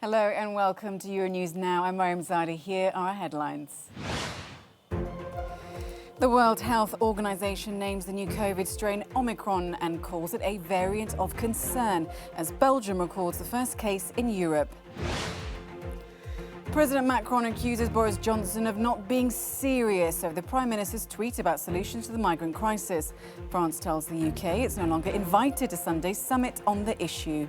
Hello and welcome to Euronews Now. I'm Mariam Zadi. Here are our headlines. The World Health Organization names the new COVID strain Omicron and calls it a variant of concern as Belgium records the first case in Europe. President Macron accuses Boris Johnson of not being serious over the Prime Minister's tweet about solutions to the migrant crisis. France tells the UK it's no longer invited to Sunday's summit on the issue.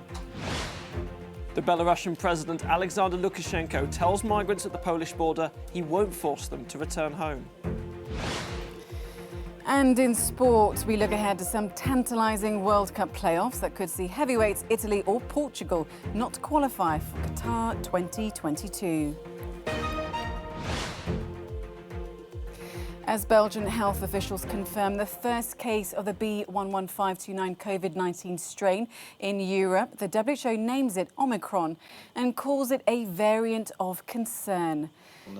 The Belarusian president Alexander Lukashenko tells migrants at the Polish border he won't force them to return home. And in sport, we look ahead to some tantalising World Cup playoffs that could see heavyweights Italy or Portugal not qualify for Qatar 2022. As Belgian health officials confirm the first case of the B11529 COVID-19 strain in Europe, the WHO names it Omicron and calls it a variant of concern.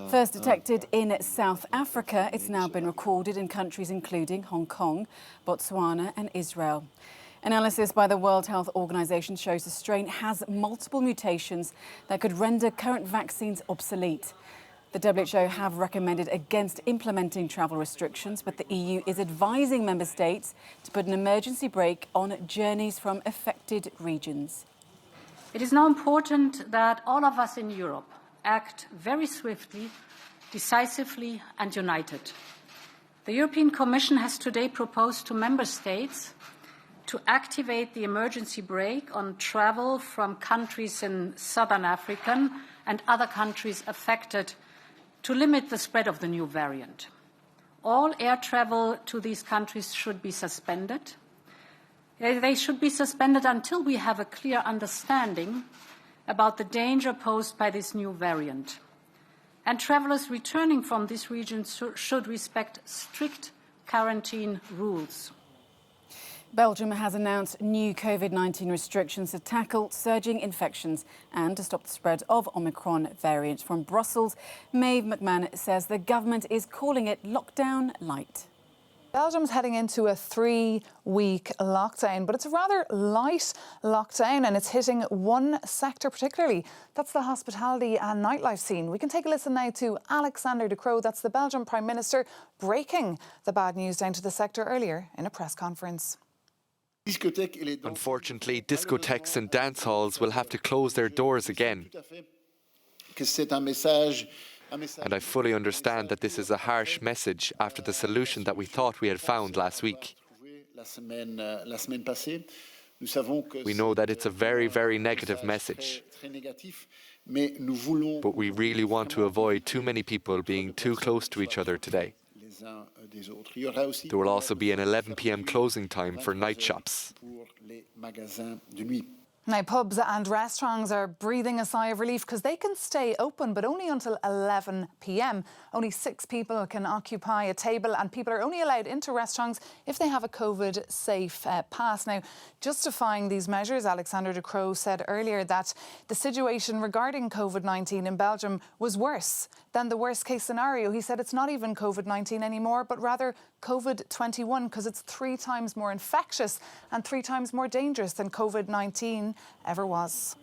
First detected in South Africa, it's now been recorded in countries including Hong Kong, Botswana and Israel. Analysis by the World Health Organization shows the strain has multiple mutations that could render current vaccines obsolete. The WHO have recommended against implementing travel restrictions, but the EU is advising member states to put an emergency brake on journeys from affected regions. It is now important that all of us in Europe act very swiftly, decisively and united. The European Commission has today proposed to member states to activate the emergency brake on travel from countries in southern Africa and other countries affected to limit the spread of the new variant. All air travel to these countries should be suspended. They should be suspended until we have a clear understanding about the danger posed by this new variant. And travellers returning from this region should respect strict quarantine rules. Belgium has announced new COVID-19 restrictions to tackle surging infections and to stop the spread of Omicron variant. From Brussels, Maeve McMahon says the government is calling it lockdown light. Belgium's heading into a 3-week lockdown, but it's a rather light lockdown and it's hitting one sector particularly. That's the hospitality and nightlife scene. We can take a listen now to Alexander De Croo, that's the Belgian Prime Minister, breaking the bad news down to the sector earlier in a press conference. Unfortunately, discotheques and dance halls will have to close their doors again. And I fully understand that this is a harsh message after the solution that we thought we had found last week. We know that it's a very, very negative message. But we really want to avoid too many people being too close to each other today. There will also be an 11 p.m. closing time for night shops. Now, pubs and restaurants are breathing a sigh of relief because they can stay open, but only until 11 p.m. Only 6 people can occupy a table and people are only allowed into restaurants if they have a COVID-safe pass. Now, justifying these measures, Alexander De Croo said earlier that the situation regarding COVID-19 in Belgium was worse than the worst-case scenario. He said it's not even COVID-19 anymore, but rather COVID-21 because it's 3 times more infectious and 3 times more dangerous than COVID-19 ever was.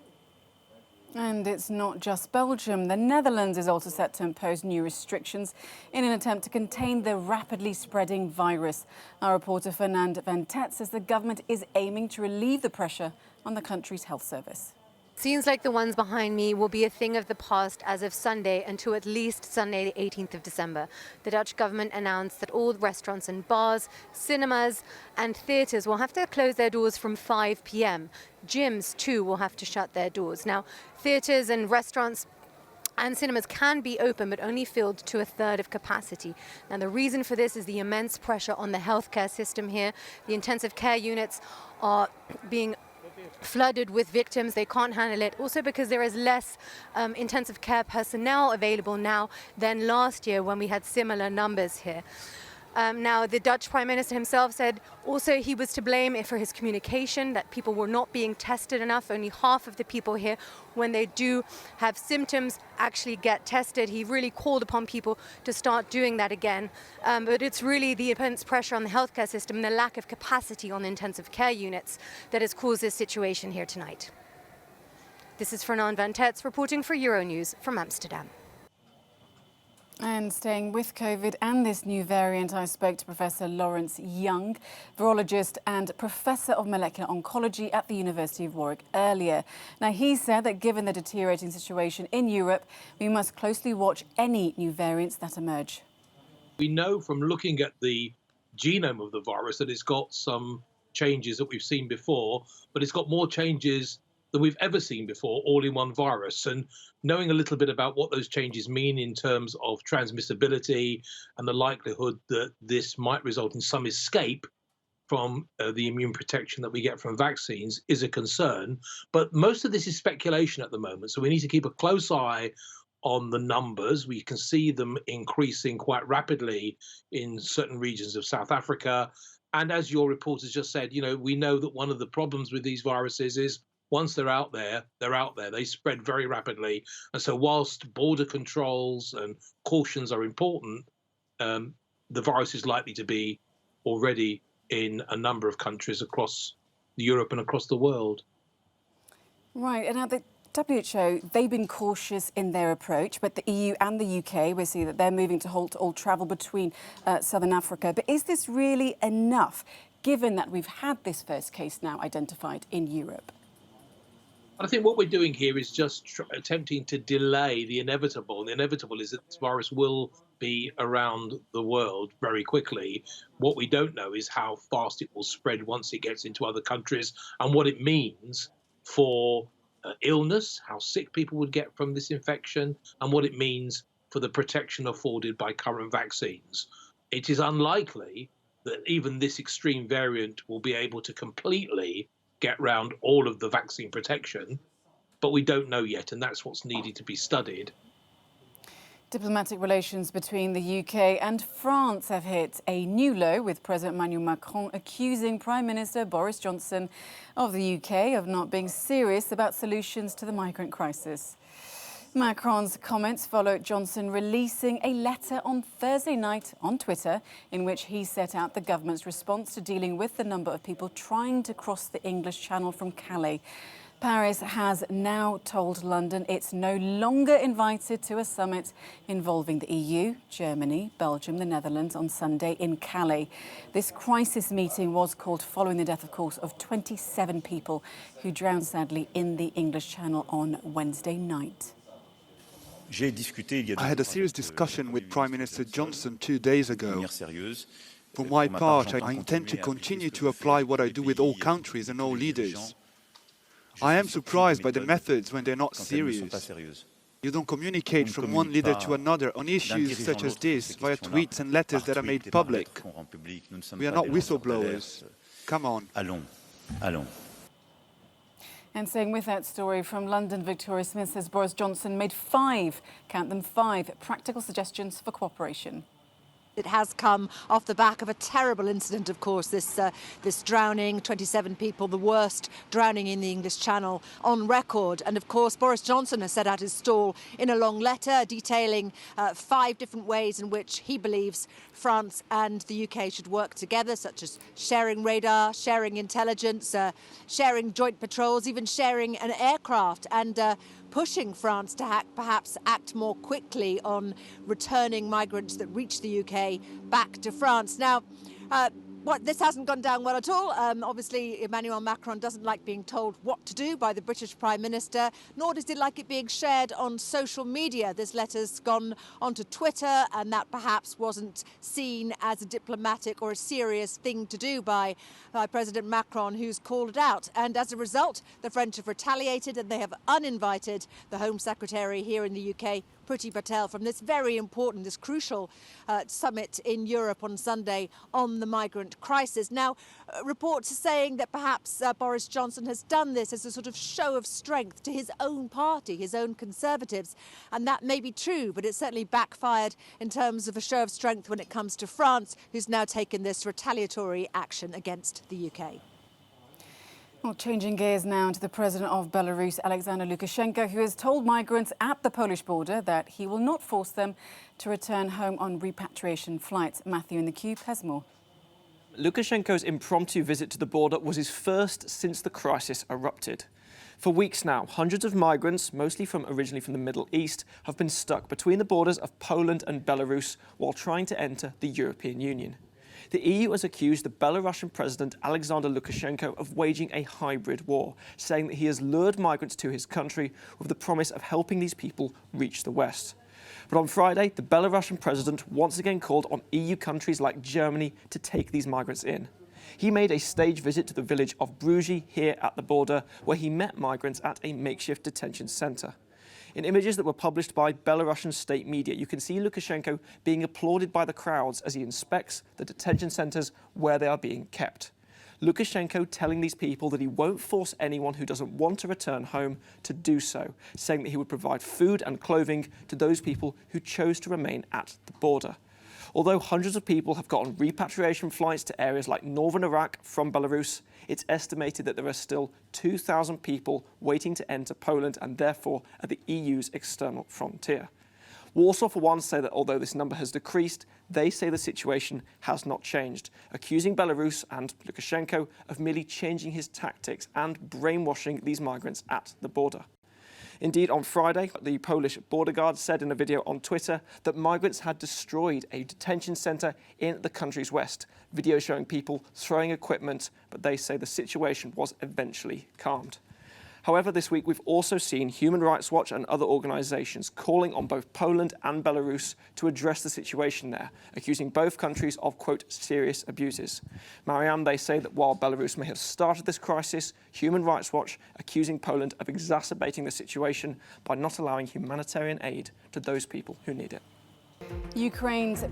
And it's not just Belgium. The Netherlands is also set to impose new restrictions in an attempt to contain the rapidly spreading virus. Our reporter Fernand van Tet says the government is aiming to relieve the pressure on the country's health service. Scenes like the ones behind me will be a thing of the past as of Sunday until at least Sunday the 18th of December. The Dutch government announced that all restaurants and bars, cinemas and theatres will have to close their doors from 5 p.m. Gyms too will have to shut their doors. Now, theatres and restaurants and cinemas can be open but only filled to a third of capacity. Now, the reason for this is the immense pressure on the healthcare system here. The intensive care units are being flooded with victims. They can't handle it. Also because there is less intensive care personnel available now than last year when we had similar numbers here. Now, the Dutch Prime Minister himself said also he was to blame for his communication, that people were not being tested enough. Only half of the people here, when they do have symptoms, actually get tested. He really called upon people to start doing that again. But it's really the immense pressure on the healthcare system, the lack of capacity on the intensive care units that has caused this situation here tonight. This is Fernand van Tetz reporting for Euronews from Amsterdam. And staying with COVID and this new variant, I spoke to Professor Lawrence Young, virologist and Professor of Molecular Oncology at the University of Warwick earlier. Now, he said that given the deteriorating situation in Europe, we must closely watch any new variants that emerge. We know from looking at the genome of the virus that it's got some changes that we've seen before, but it's got more changes than we've ever seen before, all in one virus. And knowing a little bit about what those changes mean in terms of transmissibility and the likelihood that this might result in some escape from the immune protection that we get from vaccines is a concern. But most of this is speculation at the moment, so we need to keep a close eye on the numbers. We can see them increasing quite rapidly in certain regions of South Africa. And as your report has just said, we know that one of the problems with these viruses is once they're out there, they spread very rapidly. And so whilst border controls and cautions are important, the virus is likely to be already in a number of countries across Europe and across the world. Right, and now the WHO, they've been cautious in their approach, but the EU and the UK, we see that they're moving to halt all travel between Southern Africa. But is this really enough, given that we've had this first case now identified in Europe? I think what we're doing here is just attempting to delay the inevitable. And the inevitable is that this virus will be around the world very quickly. What we don't know is how fast it will spread once it gets into other countries and what it means for illness, how sick people would get from this infection, and what it means for the protection afforded by current vaccines. It is unlikely that even this extreme variant will be able to completely get round all of the vaccine protection, but we don't know yet, and that's what's needed to be studied. Diplomatic relations between the UK and France have hit a new low, with President Emmanuel Macron accusing Prime Minister Boris Johnson of the UK of not being serious about solutions to the migrant crisis. Macron's comments followed Johnson releasing a letter on Thursday night on Twitter in which he set out the government's response to dealing with the number of people trying to cross the English Channel from Calais. Paris has now told London it's no longer invited to a summit involving the EU, Germany, Belgium, the Netherlands on Sunday in Calais. This crisis meeting was called following the death, of course, of 27 people who drowned sadly in the English Channel on Wednesday night. I had a serious discussion with Prime Minister Johnson 2 days ago. For my part, I intend to continue to apply what I do with all countries and all leaders. I am surprised by the methods when they're not serious. You don't communicate from one leader to another on issues such as this via tweets and letters that are made public. We are not whistleblowers. Come on. And staying with that story from London, Victoria Smith says Boris Johnson made count them five, practical suggestions for cooperation. It has come off the back of a terrible incident, of course, this drowning, 27 people, the worst drowning in the English Channel on record. And of course, Boris Johnson has set out his stall in a long letter detailing 5 different ways in which he believes France and the UK should work together, such as sharing radar, sharing intelligence, sharing joint patrols, even sharing an aircraft, and pushing France to perhaps act more quickly on returning migrants that reach the UK back to France. Now, this hasn't gone down well at all. Obviously, Emmanuel Macron doesn't like being told what to do by the British Prime Minister, nor does he like it being shared on social media. This letter's gone onto Twitter, and that perhaps wasn't seen as a diplomatic or a serious thing to do by President Macron, who's called it out. And as a result, the French have retaliated, and they have uninvited the Home Secretary here in the UK, Priti Patel, from this very important, this crucial summit in Europe on Sunday on the migrant crisis. Now, reports are saying that perhaps Boris Johnson has done this as a sort of show of strength to his own party, his own Conservatives. And that may be true, but it certainly backfired in terms of a show of strength when it comes to France, who's now taken this retaliatory action against the UK. Well, changing gears now to the president of Belarus, Alexander Lukashenko, who has told migrants at the Polish border that he will not force them to return home on repatriation flights. Matthew in the Cube has more. Lukashenko's impromptu visit to the border was his first since the crisis erupted. For weeks now, hundreds of migrants, mostly originally from the Middle East, have been stuck between the borders of Poland and Belarus while trying to enter the European Union. The EU has accused the Belarusian President Alexander Lukashenko of waging a hybrid war, saying that he has lured migrants to his country with the promise of helping these people reach the West. But on Friday, the Belarusian president once again called on EU countries like Germany to take these migrants in. He made a staged visit to the village of Brugy here at the border, where he met migrants at a makeshift detention centre. In images that were published by Belarusian state media, you can see Lukashenko being applauded by the crowds as he inspects the detention centres where they are being kept. Lukashenko telling these people that he won't force anyone who doesn't want to return home to do so, saying that he would provide food and clothing to those people who chose to remain at the border. Although hundreds of people have got on repatriation flights to areas like northern Iraq from Belarus, it's estimated that there are still 2,000 people waiting to enter Poland and therefore at the EU's external frontier. Warsaw, for one, say that although this number has decreased, they say the situation has not changed, accusing Belarus and Lukashenko of merely changing his tactics and brainwashing these migrants at the border. Indeed, on Friday, the Polish border guard said in a video on Twitter that migrants had destroyed a detention centre in the country's west, video showing people throwing equipment, but they say the situation was eventually calmed. However, this week we've also seen Human Rights Watch and other organisations calling on both Poland and Belarus to address the situation there, accusing both countries of, quote, serious abuses. Marianne, they say that while Belarus may have started this crisis, Human Rights Watch accusing Poland of exacerbating the situation by not allowing humanitarian aid to those people who need it. Ukraine's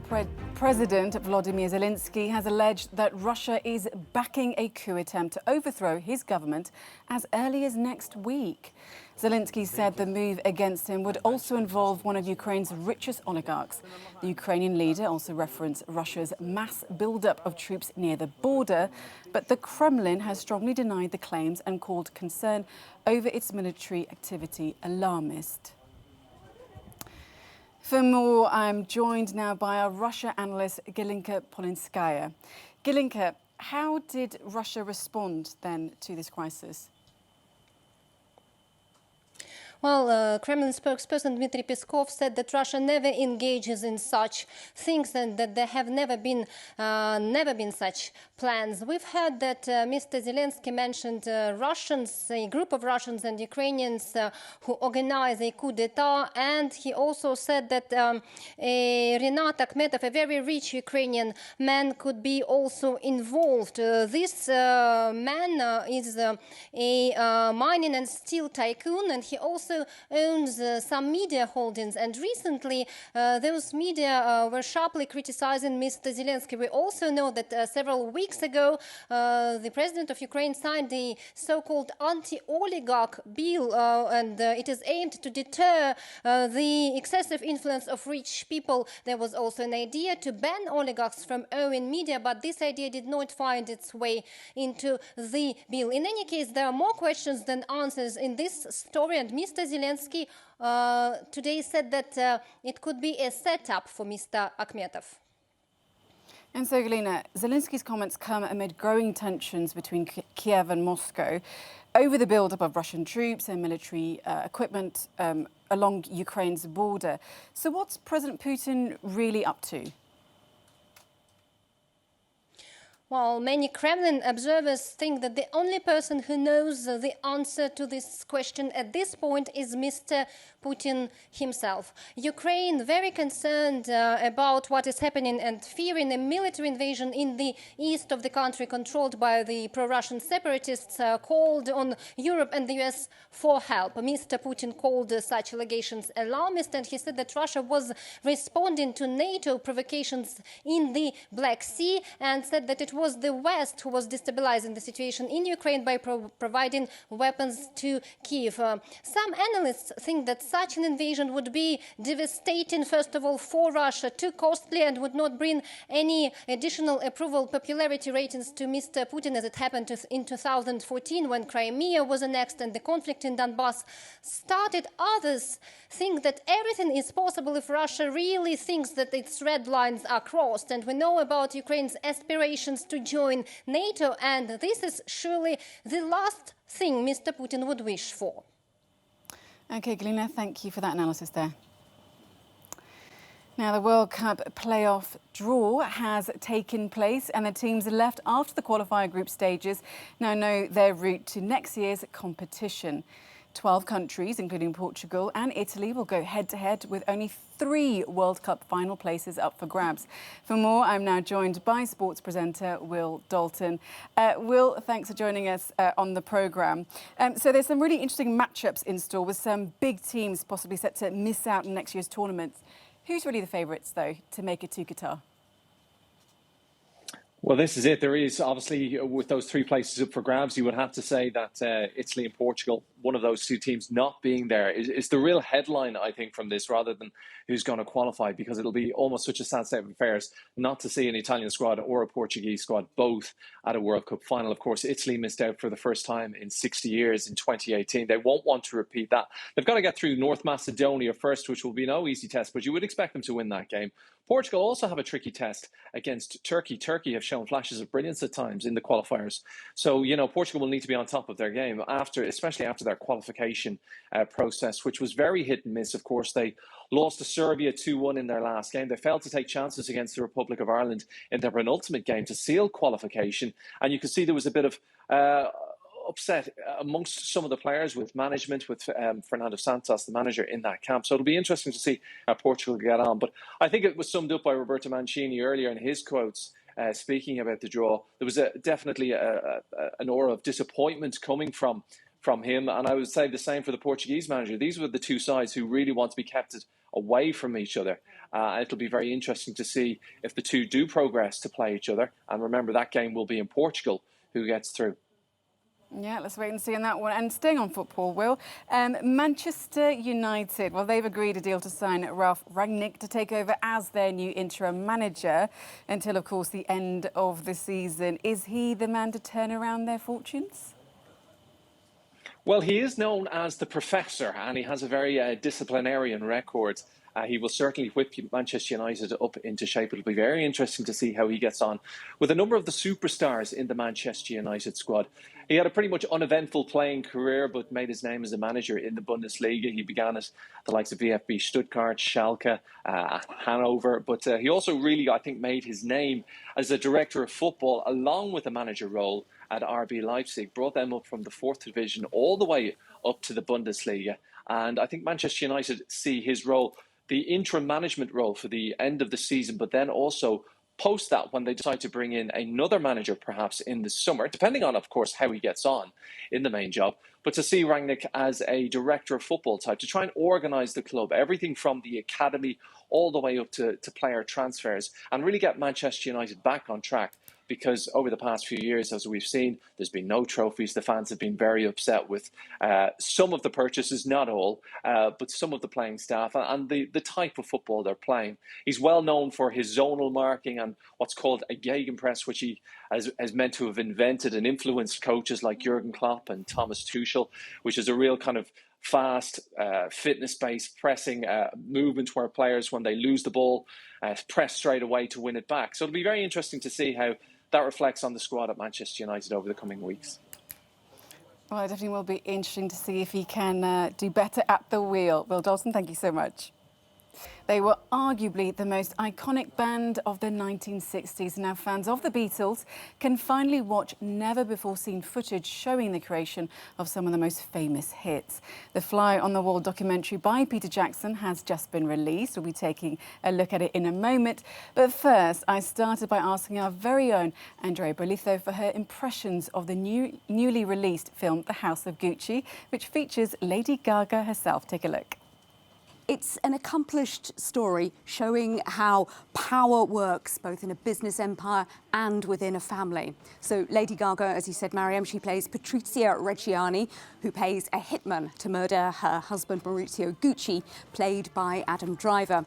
President Volodymyr Zelensky has alleged that Russia is backing a coup attempt to overthrow his government as early as next week. Zelensky said the move against him would also involve one of Ukraine's richest oligarchs. The Ukrainian leader also referenced Russia's mass buildup of troops near the border, but the Kremlin has strongly denied the claims and called concern over its military activity alarmist. For more, I'm joined now by our Russia analyst, Gilinka Polinskaya. Gilinka, how did Russia respond then to this crisis? Well, Kremlin spokesperson Dmitry Peskov said that Russia never engages in such things and that there have never been such plans. We've heard that Mr. Zelensky mentioned Russians, a group of Russians and Ukrainians who organize a coup d'etat, and he also said that Rinat Akhmetov, a very rich Ukrainian man, could be also involved. This man is a mining and steel tycoon, and he also owns some media holdings, and recently those media were sharply criticizing Mr. Zelensky. We also know that several weeks ago the president of Ukraine signed the so-called anti-oligarch bill, and it is aimed to deter the excessive influence of rich people. There was also an idea to ban oligarchs from owning media, but this idea did not find its way into the bill. In any case, there are more questions than answers in this story, and Mr. Zelensky today said that it could be a setup for Mr. Akhmetov. And so, Galina, Zelensky's comments come amid growing tensions between Kiev and Moscow over the buildup of Russian troops and military equipment along Ukraine's border. So what's President Putin really up to? Well, many Kremlin observers think that the only person who knows the answer to this question at this point is Mr. Putin himself. Ukraine, very concerned about what is happening and fearing a military invasion in the east of the country controlled by the pro-Russian separatists, called on Europe and the US for help. Mr. Putin called such allegations alarmist, and he said that Russia was responding to NATO provocations in the Black Sea, and said that it was the West who was destabilizing the situation in Ukraine by providing weapons to Kyiv. Some analysts think that such an invasion would be devastating, first of all, for Russia, too costly, and would not bring any additional approval popularity ratings to Mr. Putin, as it happened in 2014 when Crimea was annexed and the conflict in Donbass started. Others think that everything is possible if Russia really thinks that its red lines are crossed. And we know about Ukraine's aspirations to join NATO, and this is surely the last thing Mr. Putin would wish for. OK, Galina, thank you for that analysis there. Now, the World Cup playoff draw has taken place and the teams left after the qualifier group stages now know their route to next year's competition. 12 countries, including Portugal and Italy, will go head-to-head with only 3 World Cup final places up for grabs. For more, I'm now joined by sports presenter Will Dalton. Will, thanks for joining us on the programme. So there's some really interesting matchups in store with some big teams possibly set to miss out in next year's tournaments. Who's really the favourites, though, to make it to Qatar? Well, this is it. There is, obviously, with those 3 places up for grabs, you would have to say that Italy and Portugal, one of those 2 teams not being there, is the real headline, I think, from this, rather than who's going to qualify, because it'll be almost such a sad state of affairs not to see an Italian squad or a Portuguese squad both at a World Cup final. Of course, Italy missed out for the first time in 60 years in 2018. They won't want to repeat that. They've got to get through North Macedonia first, which will be no easy test, but you would expect them to win that game. Portugal also have a tricky test against Turkey. Turkey have shown flashes of brilliance at times in the qualifiers. So, you know, Portugal will need to be on top of their game, especially after their qualification process, which was very hit and miss. Of course, they lost to Serbia 2-1 in their last game. They failed to take chances against the Republic of Ireland in their penultimate game to seal qualification. And you could see there was a bit of upset amongst some of the players with management, with Fernando Santos, the manager, in that camp. So it'll be interesting to see how Portugal get on. But I think it was summed up by Roberto Mancini earlier in his quotes, speaking about the draw. There was definitely an aura of disappointment coming from him. And I would say the same for the Portuguese manager. These were the 2 sides who really want to be kept away from each other. It'll be very interesting to see if the 2 do progress to play each other. And remember, that game will be in Portugal, who gets through. Yeah, let's wait and see on that one. And staying on football, Will, Manchester United, well, they've agreed a deal to sign Ralf Rangnick to take over as their new interim manager until, of course, the end of the season. Is he the man to turn around their fortunes? Well, he is known as the Professor, and he has a very disciplinarian record. He will certainly whip Manchester United up into shape. It'll be very interesting to see how he gets on with a number of the superstars in the Manchester United squad. He had a pretty much uneventful playing career, but made his name as a manager in the Bundesliga. He began at the likes of VfB Stuttgart, Schalke, Hanover. But he also really, I think, made his name as a director of football, along with a manager role at RB Leipzig. Brought them up from the 4th division all the way up to the Bundesliga. And I think Manchester United see his role, the interim management role, for the end of the season, but then also post that, when they decide to bring in another manager perhaps in the summer, depending on, of course, how he gets on in the main job. But to see Rangnick as a director of football type, to try and organise the club, everything from the academy all the way up to player transfers, and really get Manchester United back on track. Because over the past few years, as we've seen, there's been no trophies. The fans have been very upset with some of the purchases, not all, but some of the playing staff and the type of football they're playing. He's well known for his zonal marking and what's called a gegenpress, which he has meant to have invented and influenced coaches like Jurgen Klopp and Thomas Tuchel, which is a real kind of fast, fitness-based pressing movement where players, when they lose the ball, press straight away to win it back. So it'll be very interesting to see how that reflects on the squad at Manchester United over the coming weeks. Well, it definitely will be interesting to see if he can do better at the wheel. Will Dalton, thank you so much. They were arguably the most iconic band of the 1960s. Now fans of the Beatles can finally watch never-before-seen footage showing the creation of some of the most famous hits. The Fly on the Wall documentary by Peter Jackson has just been released. We'll be taking a look at it in a moment. But first, I started by asking our very own Andrea Bolitho for her impressions of the newly released film The House of Gucci, which features Lady Gaga herself. Take a look. It's an accomplished story showing how power works both in a business empire and within a family. So Lady Gaga, as you said, Mariam, she plays Patrizia Reggiani, who pays a hitman to murder her husband Maurizio Gucci, played by Adam Driver.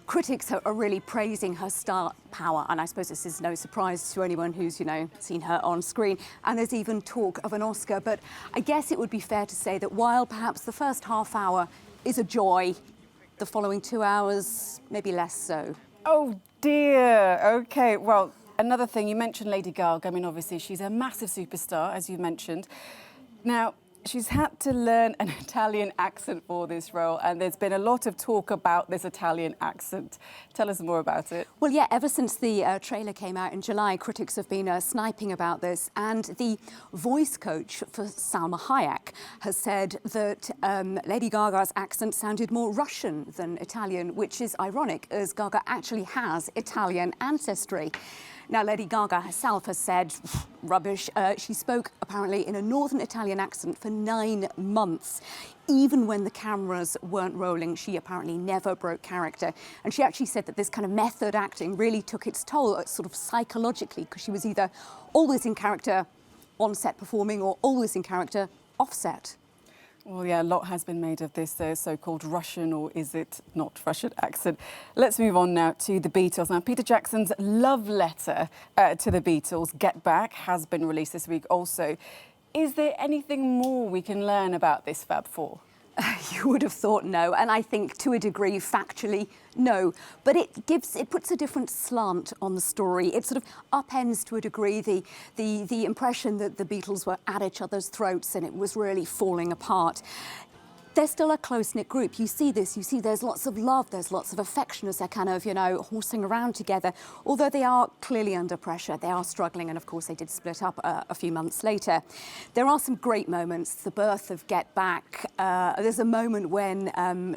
Critics are really praising her star power, and I suppose this is no surprise to anyone who's, seen her on screen. And there's even talk of an Oscar. But I guess it would be fair to say that while perhaps the first half hour is a joy, the following 2 hours, maybe less so. Oh dear. OK, well, another thing, you mentioned Lady Gaga. I mean, obviously, she's a massive superstar, as you mentioned. Now, she's had to learn an Italian accent for this role, and there's been a lot of talk about this Italian accent. Tell us more about it. Well, yeah, ever since the trailer came out in July, critics have been sniping about this, and the voice coach for Salma Hayek has said that Lady Gaga's accent sounded more Russian than Italian, which is ironic, as Gaga actually has Italian ancestry. Now, Lady Gaga herself has said, rubbish. She spoke apparently in a northern Italian accent for 9 months. Even when the cameras weren't rolling, she apparently never broke character. And she actually said that this kind of method acting really took its toll, sort of psychologically, because she was either always in character on set performing or always in character off set. Well, yeah, a lot has been made of this so-called Russian, or is it not Russian, accent. Let's move on now to the Beatles. Now, Peter Jackson's love letter to the Beatles, Get Back, has been released this week also. Is there anything more we can learn about this Fab Four? You would have thought no, and I think to a degree, factually, no. But it puts a different slant on the story. It sort of upends to a degree the impression that the Beatles were at each other's throats and it was really falling apart. They're still a close-knit group. You see this, you see there's lots of love, there's lots of affection as they're kind of, horsing around together. Although they are clearly under pressure, they are struggling, and of course they did split up a few months later. There are some great moments, the birth of Get Back. There's a moment when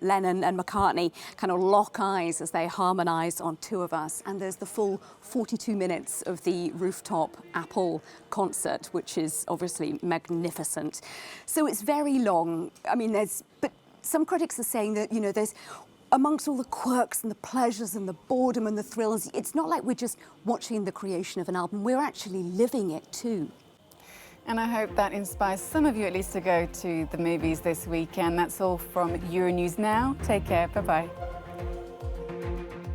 Lennon and McCartney kind of lock eyes as they harmonise on Two of Us, and there's the full 42 minutes of the rooftop Apple concert, which is obviously magnificent. So it's very long. I mean, but some critics are saying that, there's, amongst all the quirks and the pleasures and the boredom and the thrills, it's not like we're just watching the creation of an album, we're actually living it too. And I hope that inspires some of you at least to go to the movies this weekend. That's all from Euronews Now. Take care. Bye-bye.